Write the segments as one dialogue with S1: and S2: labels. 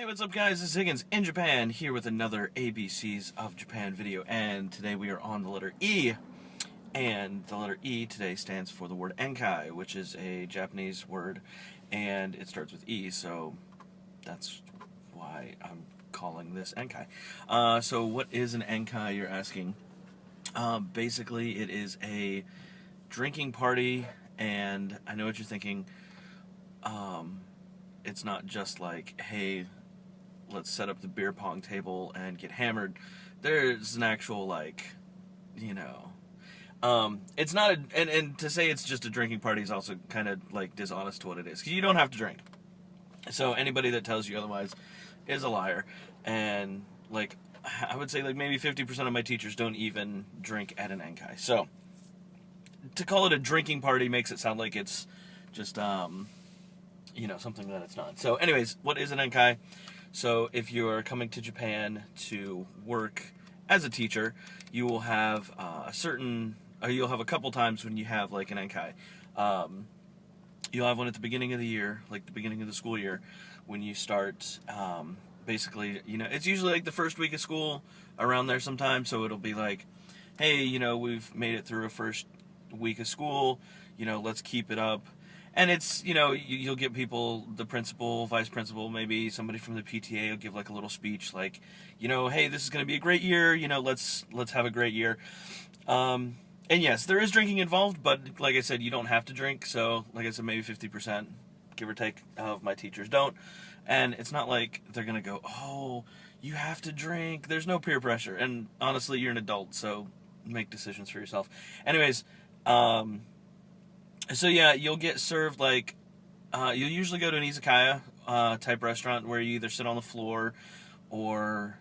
S1: Hey, what's up guys? This is Higgins in Japan, here with another ABCs of Japan video, and today we are on the letter E, and the letter E today stands for the word Enkai, which is a Japanese word, and it starts with E, so that's why I'm calling this Enkai. So what is an Enkai, you're asking? Basically, it is a drinking party, and I know what you're thinking. It's not just like, hey, let's set up the beer pong table and get hammered. There's an actual, like, it's not and to say it's just a drinking party is also kind of like dishonest to what it is, because you don't have to drink. So anybody that tells you otherwise is a liar. And like, I would say like maybe 50% of my teachers don't even drink at an Enkai. So to call it a drinking party makes it sound like it's just something that it's not. So anyways, what is an Enkai? So if you're coming to Japan to work as a teacher, you will have you'll have a couple times when you have like an Enkai. You'll have one at the beginning of the year, like the beginning of the school year, when you start, basically, it's usually like the first week of school, around there sometime, so it'll be like, hey, we've made it through a first week of school, let's keep it up. And it's, you'll get people, the principal, vice principal, maybe somebody from the PTA will give like a little speech like, hey, this is going to be a great year, let's have a great year. And yes, there is drinking involved, but like I said, you don't have to drink. So like I said, maybe 50%, give or take, of my teachers don't. And it's not like they're going to go, oh, you have to drink. There's no peer pressure. And honestly, you're an adult, so make decisions for yourself. Anyways, so yeah, you'll get served like, you'll usually go to an izakaya type restaurant where you either sit on the floor or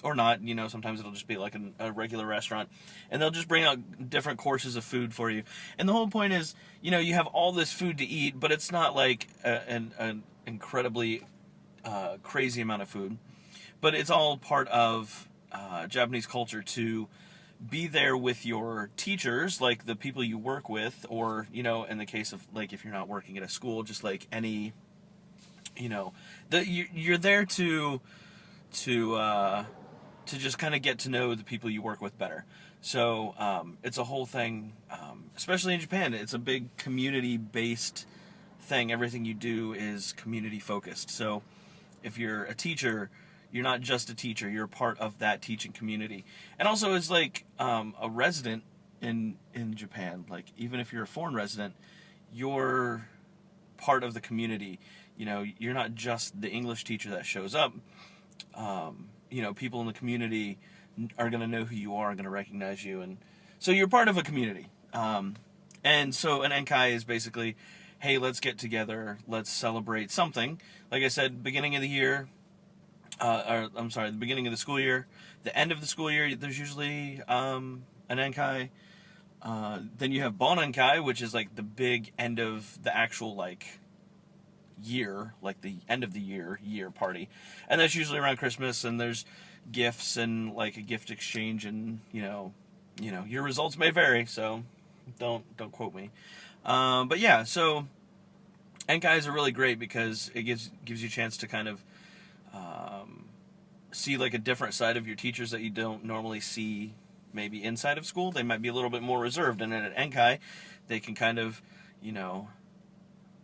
S1: not. Sometimes it'll just be like a regular restaurant, and they'll just bring out different courses of food for you. And the whole point is, you have all this food to eat, but it's not like an incredibly crazy amount of food. But it's all part of Japanese culture to be there with your teachers, like the people you work with, or, in the case of, like, if you're not working at a school, just like any, you're there to just kind of get to know the people you work with better. So, it's a whole thing, especially in Japan, it's a big community-based thing. Everything you do is community-focused. So, if you're a teacher, you're not just a teacher, you're a part of that teaching community. And also, as like a resident in Japan, like even if you're a foreign resident, you're part of the community. You're not just the English teacher that shows up. People in the community are going to know who you are, going to recognize you, and so you're part of a community. And so an Enkai is basically, hey, let's get together, let's celebrate something. Like I said, beginning of the year, the beginning of the school year, the end of the school year, there's usually an Enkai. Then you have Bonenkai, which is like the big end of the actual like year, like the end of the year party, and that's usually around Christmas. And there's gifts and like a gift exchange, and your results may vary, so don't quote me. But yeah, so Enkais are really great because it gives you a chance to kind of see like a different side of your teachers that you don't normally see maybe inside of school. They might be a little bit more reserved, and at Enkai they can kind of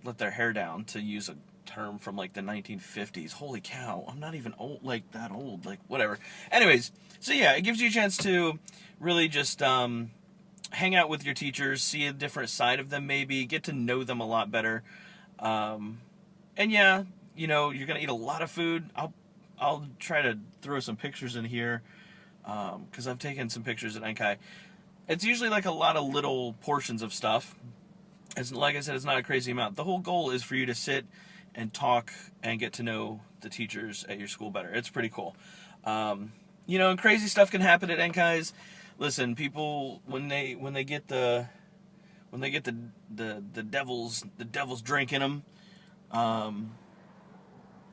S1: let their hair down, to use a term from like the 1950s. Holy cow, I'm not even old, like that old, like whatever. Anyways, so yeah, it gives you a chance to really just hang out with your teachers, see a different side of them, maybe get to know them a lot better. And yeah, you're gonna eat a lot of food. I'll try to throw some pictures in here, because I've taken some pictures at Enkai. It's usually like a lot of little portions of stuff. It's, like I said, it's not a crazy amount. The whole goal is for you to sit and talk and get to know the teachers at your school better. It's pretty cool. And crazy stuff can happen at Enkais. Listen, people, when they get the devil's drink in them,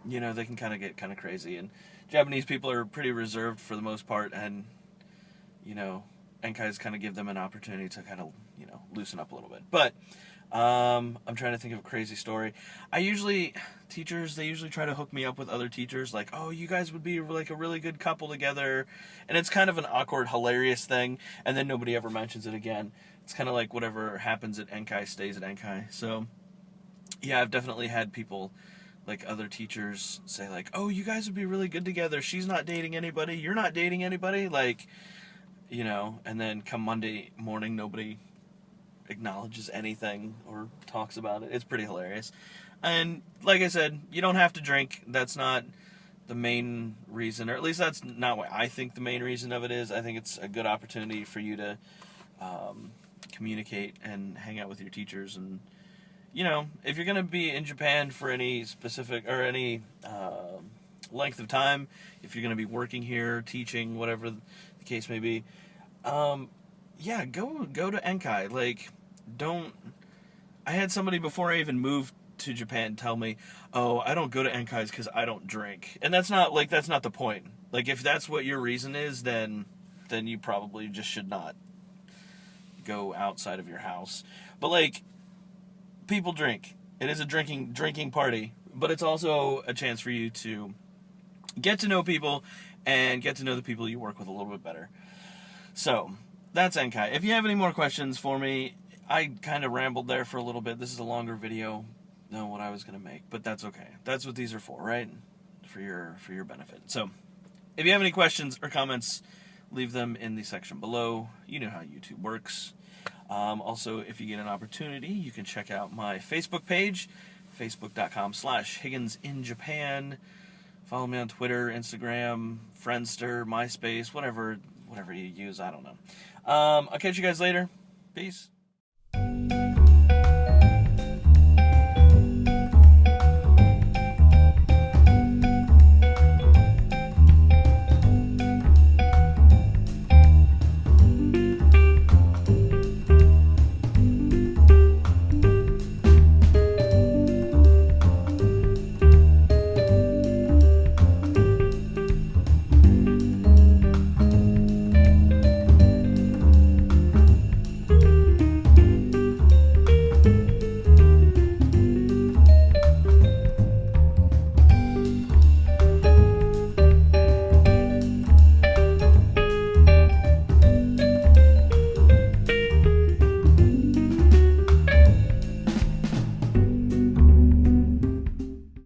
S1: they can kind of get kind of crazy. And Japanese people are pretty reserved for the most part, and Enkais kind of give them an opportunity to kind of loosen up a little bit. But I'm trying to think of a crazy story. Teachers, they usually try to hook me up with other teachers, like, oh, you guys would be like a really good couple together. And it's kind of an awkward, hilarious thing, and then nobody ever mentions it again. It's kind of like whatever happens at Enkai stays at Enkai. So, yeah, I've definitely had people, like other teachers, say like, oh, you guys would be really good together. She's not dating anybody. You're not dating anybody. Like, and then come Monday morning, nobody acknowledges anything or talks about it. It's pretty hilarious. And like I said, you don't have to drink. That's not the main reason, or at least that's not what I think the main reason of it is. I think it's a good opportunity for you to communicate and hang out with your teachers. And, if you're going to be in Japan for any specific or any length of time, if you're going to be working here, teaching, whatever the case may be, yeah, go to Enkai. Like, I had somebody before I even moved to Japan tell me, oh, I don't go to Enkai's because I don't drink. And that's not the point. Like, if that's what your reason is, then you probably just should not go outside of your house. But, like, people drink. It is a drinking party, but it's also a chance for you to get to know people and get to know the people you work with a little bit better. So, that's Enkai. If you have any more questions for me, I kind of rambled there for a little bit. This is a longer video than what I was going to make, but that's okay. That's what these are for, right? For your benefit. So, if you have any questions or comments, leave them in the section below. You know how YouTube works. Also, if you get an opportunity, you can check out my Facebook page, facebook.com/Higgins in Japan. Follow me on Twitter, Instagram, Friendster, MySpace, whatever you use, I don't know. I'll catch you guys later. Peace.